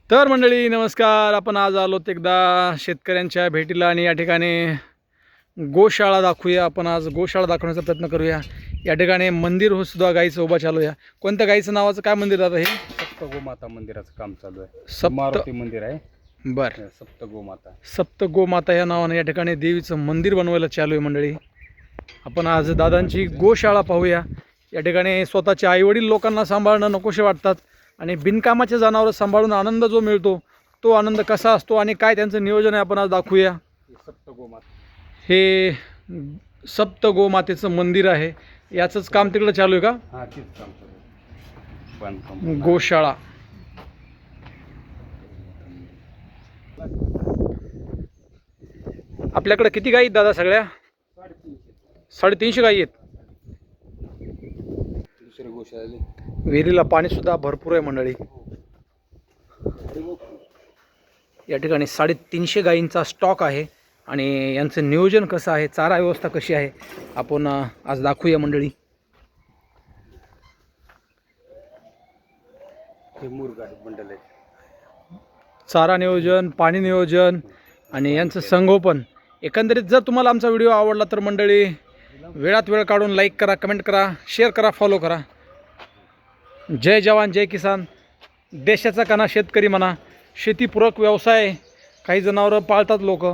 तर मंडळी नमस्कार. आपण आज आलोत एकदा शेतकऱ्यांच्या भेटीला आणि या ठिकाणी गोशाळा दाखवूया. आपण आज गोशाळा दाखवण्याचा प्रयत्न करूया. या ठिकाणी मंदिर हो सुद्धा गाईचं उभा चालू आहे. कोणत्या गाईचं नावाचं काय मंदिर दादा हे? सप्त गोमाता मंदिराचं काम चालू आहे. सप्त मारुती मंदिर आहे. बरं, सप्त गोमाता. सप्त गोमाता या नावाने या ठिकाणी देवीचं मंदिर बनवायला चालू आहे मंडळी. आपण आज दादांची गोशाळा पाहूया. या ठिकाणी स्वतःचे आईवडील लोकांना सांभाळणं नकोसे वाटतात आणि बिनकामाचे जनावरं सांभाळून आनंद जो मिळतो तो आनंद कसा असतो आणि काय त्यांचं नियोजन आहे आपण आज दाखवूया. सप्त गोमाता हे सप्त गोमातेचं मंदिर आहे. याचंच काम तिकडं चालू आहे का? हा तेच काम चालू आहे. बांधकाम गोशाळा. आपल्याकडे किती गाई आहेत दादा? सगळ्या 350 गाई आहेत. दुसरे गोशाळे विहिरीला पाणी सुद्धा भरपूर आहे मंडळी. या ठिकाणी 350 गायींचा स्टॉक आहे आणि यांचं नियोजन कसं आहे, चारा व्यवस्था कशी आहे, आपण आज दाखवूया मंडळी. हे मुरगा बंडल आहे. चारा नियोजन, पाणी नियोजन आणि यांचं संगोपन. एकंदरीत जर तुम्हाला आमचा व्हिडिओ आवडला तर मंडळी वेळात वेळ काढून लाईक करा, कमेंट करा, शेअर करा, फॉलो करा. जय जवान जय किसान. देशाचा कणा शेतकरी म्हणा. शेतीपूरक व्यवसाय काही जनावरं पाळतात लोक,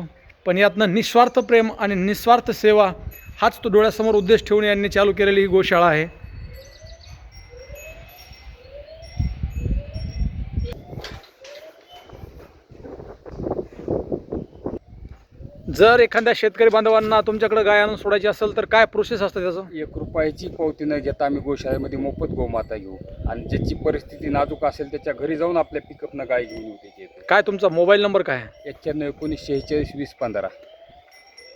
पण यातनं निस्वार्थ प्रेम आणि निस्वार्थ सेवा हाच तो डोळ्यासमोर उद्देश ठेवून यांनी चालू केलेली ही गोशाळा आहे. जर एखाद्या शेतकरी बांधवांना तुमच्याकडे गाय आणून सोडायची असेल तर काय प्रोसेस असतं त्याचं? 1 रुपयाची पावती न घेता आम्ही गोशाळेमध्ये मोफत गोमाता घेऊ आणि ज्याची परिस्थिती नाजूक असेल त्याच्या घरी जाऊन आपल्या पिकअपनं गाय घेऊन येऊ त्याची. काय तुमचा मोबाईल नंबर काय आहे? 91 1946 2015.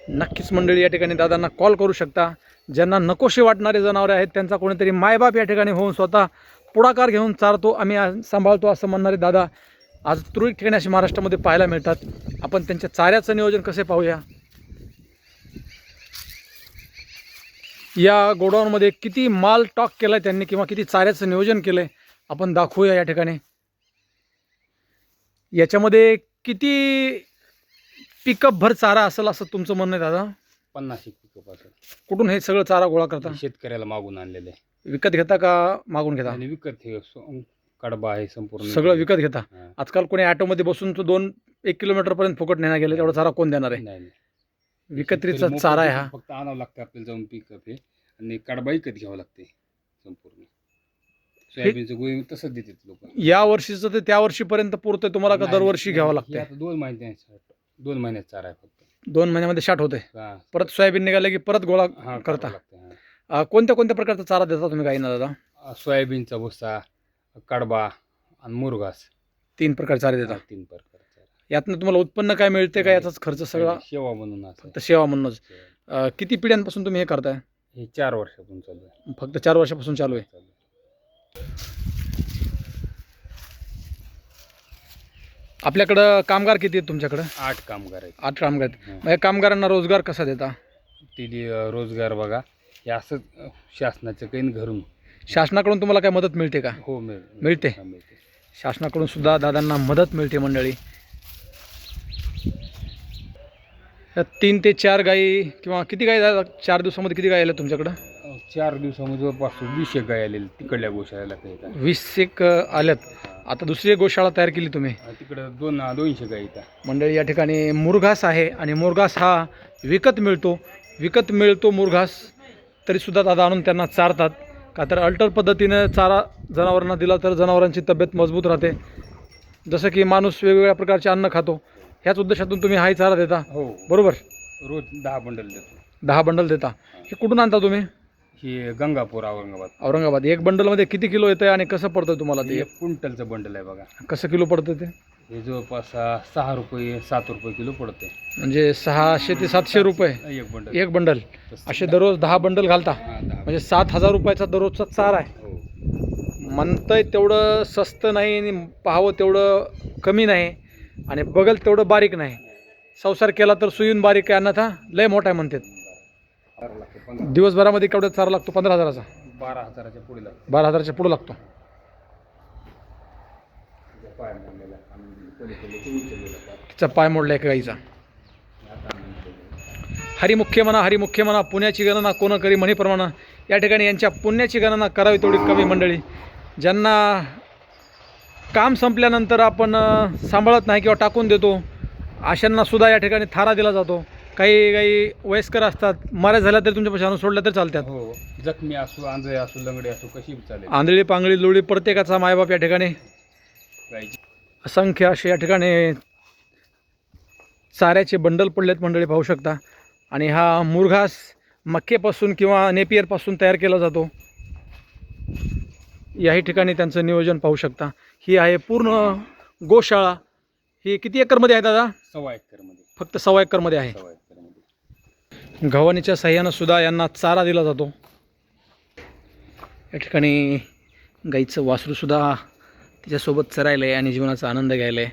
नक्कीच मंडळी या ठिकाणी दादांना कॉल करू शकता. ज्यांना नकोशी वाटणारे जनावरे आहेत त्यांचा कोणीतरी मायबाप या ठिकाणी होऊन स्वतः पुढाकार घेऊन चारतो, आम्ही सांभाळतो असं म्हणणारे दादा आज तुरळक ठिकाणी असे महाराष्ट्रामध्ये पाहायला मिळतात. आपण त्यांच्या चाऱ्याचं नियोजन कसे पाहूया. या गोडाऊनमध्ये किती माल स्टॉक केला आहे त्यांनी किंवा किती चाऱ्याचं नियोजन केलं आहे आपण दाखवूया. या ठिकाणी याच्यामध्ये किती पिकअप भर चारा असेल असं तुमचं म्हणणं आहे दादा? 50 पिकअप असेल. कुठून हे सगळं चारा गोळा करता? शेतकऱ्याला मागून आणलेले. विकत घेता का मागून घेता? आणि विकत हे कडबा आहे संपूर्ण सगळं विकत घेता. हा. आजकाल कोणी ऑटोमध्ये बसून तो 2-1 किलोमीटरपर्यंत फुकट नेण्यात गेले तेवढा चारा कोण देणार आहे? नाही नाही. विकत्रीचा शेतकरी चारा आहे मोफत हा. फक्त आणावं लागतं आपल्याला जाऊन पिकअप हे आणि कडबा विकत घ्यावं लागते संपूर्ण. सोयाबीनचं गोळी तसंच देतात लोक. या वर्षीचं ते त्या वर्षीपर्यंत पुरतंय तुम्हाला का दरवर्षी घ्यावं लागतंय? आता 2 महिन्यात चारा आहे फक्त. 2 महिन्यामध्ये शाट होते. हा. परत सोयाबीन निघालं की परत गोळा हा, करता. करावं लागतं, हा. कोणत्या कोणत्या प्रकारचा चारा देता तुम्ही गाईंना दादा? सोयाबीनचा भुसा, कडबा आणि मुरघास. 3 प्रकारचे चारे देता. 3 प्रकार चारा. यातनं तुम्हाला उत्पन्न काय मिळते का याचाच खर्च सगळा? शेवा म्हणून असं. फक्त सेवा म्हणूनच. किती पिढ्यांपासून तुम्ही हे करताय? हे 4 वर्षापासून चालू आहे. फक्त 4 वर्षापासून चालू आहे. आपल्याकडं कामगार किती आहेत तुमच्याकडं? 8 कामगार आहेत. 8 कामगार आहेत. मग या कामगारांना रोजगार कसा देता? तिथे रोजगार बघा हे असं शासनाचं काही घरून. शासनाकडून तुम्हाला काय मदत मिळते का? हो मिळते. हा, मिळते. शासनाकडून सुद्धा दादांना मदत मिळते मंडळी. 3 ते 4 गाई किंवा किती गाई 4 दिवसामध्ये किती गाई आल्या तुमच्याकडं? 4 दिवसामध्ये जवळपास 20 गाय आलेली तिकडल्या गोशाळेला काही. 20 आल्यात. आता दुसरी गोशाळा तयार केली तुम्ही. तिकडं 200 गाय येतात मंडळी. या ठिकाणी मुरघास आहे आणि मुरघास हा विकत मिळतो मुरघास. तरीसुद्धा दादा आणून त्यांना चारतात का तर अल्टर पद्धतीनं चारा जनावरांना दिला तर जनावरांची तब्येत मजबूत राहते. जसं की माणूस वेगवेगळ्या प्रकारचे अन्न खातो ह्याच उद्देशातून तुम्ही हाही चारा देता. हो बरोबर. रोज 10 बंडल देतो. 10 बंडल देता. हे कुठून आणता तुम्ही? हे गंगापूर औरंगाबाद. 1 बंडलमध्ये किती किलो येतं आणि कसं पडतं तुम्हाला ते? 1 क्विंटलचं बंडल आहे बघा. कसं किलो पडतं ते? हे जवळपास 6 रुपये 7 रुपये किलो पडते. म्हणजे 600 ते 700 रुपये 1 बंडल. असे दररोज 10 बंडल घालता. हा, 10. म्हणजे 7,000 रुपयाचा दररोजचा चारा आहे. हो. म्हणतंय तेवढं स्वस्त नाही आणि पाहावं तेवढं कमी नाही आणि बगल तेवढं बारीक नाही. संसार केला तर सुईन बारीक आहे, अन्यथा लय मोठा आहे म्हणतात. दिवसभरामध्ये केवढा चारा लागतो? 15,000चा. 12,000च्या पुढे लागतो. 12,000च्या पुढे लागतो. तिचा पाय मोडला एका गाईचा. हरिमुख्य म्हणा पुण्याची गणना कोण करी म्हणीप्रमाणे या ठिकाणी यांच्या पुण्याची गणना करावी तेवढी कमी मंडळी. ज्यांना काम संपल्यानंतर आपण सांभाळत नाही किंवा टाकून देतो अशांना सुद्धा या ठिकाणी थारा दिला जातो. काही काही वयस्कर असतात, माऱ्या झाल्या तरी तुमच्यापाशी आणून सोडल्या तरी चालतात. हो, जखमी असू, आंधळे असू, लंगडे असू, कशी चालेल. आंधळी पांगळी लुळी प्रत्येकाचा मायबाप या ठिकाणी. गायची असंख्य असे या ठिकाणी चाऱ्याचे बंडल पडलेत मंडळी, पाहू शकता. आणि हा मुरघास मक्केपासून किंवा नेपियरपासून तयार केला जातो. याही ठिकाणी त्यांचं नियोजन पाहू शकता. ही आहे पूर्ण गोशाळा. ही किती एकरमध्ये आहे दादा? 1.25 एकरमध्ये. फक्त 1.25 एकरमध्ये आहे. 1.25 एकरमध्ये. गव्हाणीच्या साह्यानं सुद्धा यांना चारा दिला जातो. या ठिकाणी गाईचं वासरूसुद्धा तिच्यासोबत चरायलं आहे आणि जीवनाचा आनंद घ्यायला आहे.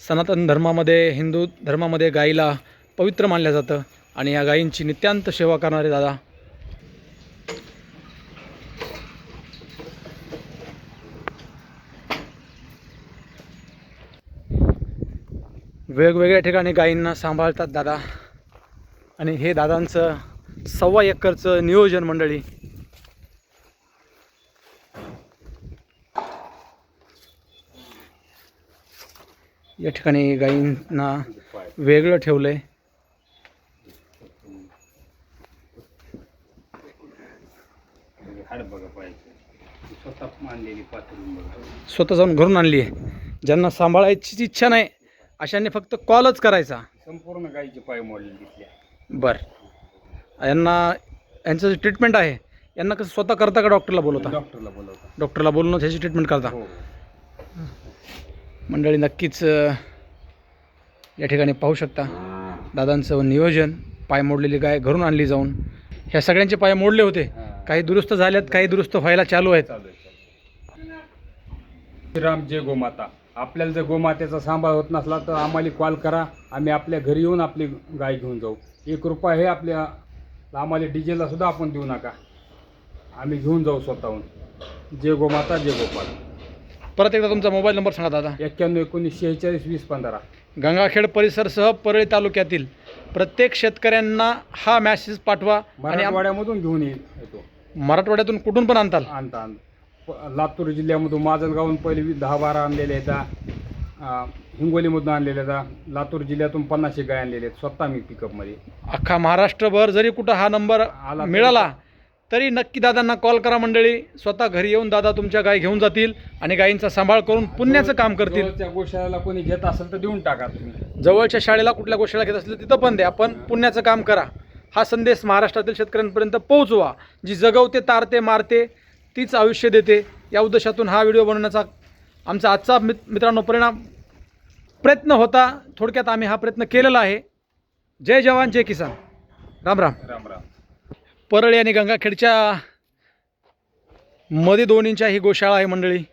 सनातन धर्मामध्ये, हिंदू धर्मामध्ये गाईला पवित्र मानलं जातं आणि या गायींची नित्यांत सेवा करणारे दादा. वेगवेगळ्या ठिकाणी गायींना सांभाळतात दादा. आणि हे दादांचं 1.25 एकरचं नियोजन मंडळी. या ठिकाणी गायींना वेगळं ठेवलं आहे. हाड बघा पाहिजे, स्वतः मानलेली पातळी बघा. स्वतः जाऊन घरून आणली आहे. ज्यांना सांभाळायची इच्छा नाही अशांनी फक्त कॉलच करायचा. संपूर्ण गायीचे पाय मोडले दिसले. बरं, यांचं जे ट्रीटमेंट आहे यांना कसं स्वतः करता का डॉक्टरला बोलवता? डॉक्टरला बोलवता. डॉक्टरला बोलवून ह्याची ट्रीटमेंट करता. हो. मंडळी नक्कीच या ठिकाणी पाहू शकता दादांचं नियोजन. पाय मोडलेली गाय घरून आणली जाऊन. ह्या सगळ्यांचे पाय मोडले होते, काही दुरुस्त झाल्यात, काही दुरुस्त व्हायला चालू आहेत. श्रीराम जय गोमाता. आपल्याला जर गोमातेचा सांभाळ होत नसला तर आम्हाला कॉल करा, आम्ही आपल्या घरी येऊन आपली गाय घेऊन जाऊ. 1 रुपया हे आपल्या आम्हाला डिझेलला सुद्धा आपण देऊ नका, आम्ही घेऊन जाऊ स्वतःहून. जय गोमाता जय गोपाल. परत एकदा तुमचा मोबाईल नंबर सांगा दादा. 91 19 46 20 15. गंगाखेड परिसरसह परळी तालुक्यातील प्रत्येक शेतकऱ्यांना हा मॅसेज पाठवा. आणि मराठवाड्यामधून घेऊन येतो. मराठवाड्यातून कुठून पण आणताल? आणता लातूर जिल्ह्यामधून माजलगावून पहिले 10-12 आणलेले आहेत. हिंगोलीमधून आणलेले आहेत. लातूर जिल्ह्यातून 50 गाय आणलेले आहेत स्वतः मी पिकअपमध्ये. अख्खा महाराष्ट्रभर जरी कुठं हा नंबर मिळाला तरी नक्की दादांना कॉल करा मंडळी. स्वतः घरी येऊन दादा तुमच्या गाय घेऊन जातील आणि गायींचा सांभाळ करून पुण्याचं काम करतील. जवळच्या गोशाळेला कोणी घेत असेल तर देऊन टाका तुम्ही. जवळच्या शाळेला कुठल्या गोष्टीला घेत असलं तिथं पण द्या, पण पुण्याचं काम करा. हा संदेश महाराष्ट्रातील शेतकऱ्यांपर्यंत पोहोचवा. जी जगवते, तारते, मारते तीच आयुष्य देते. या उद्देशातून हा व्हिडिओ बनवण्याचा आमचा आजचा मित्रांनो प्रयत्न होता. थोडक्यात आम्ही हा प्रयत्न केलेला आहे. जय जवान जय किसान. राम राम. राम राम. परळी आणि गंगाखेडच्या मध्ये 2 इंच ही गोशाळा आहे मंडळी.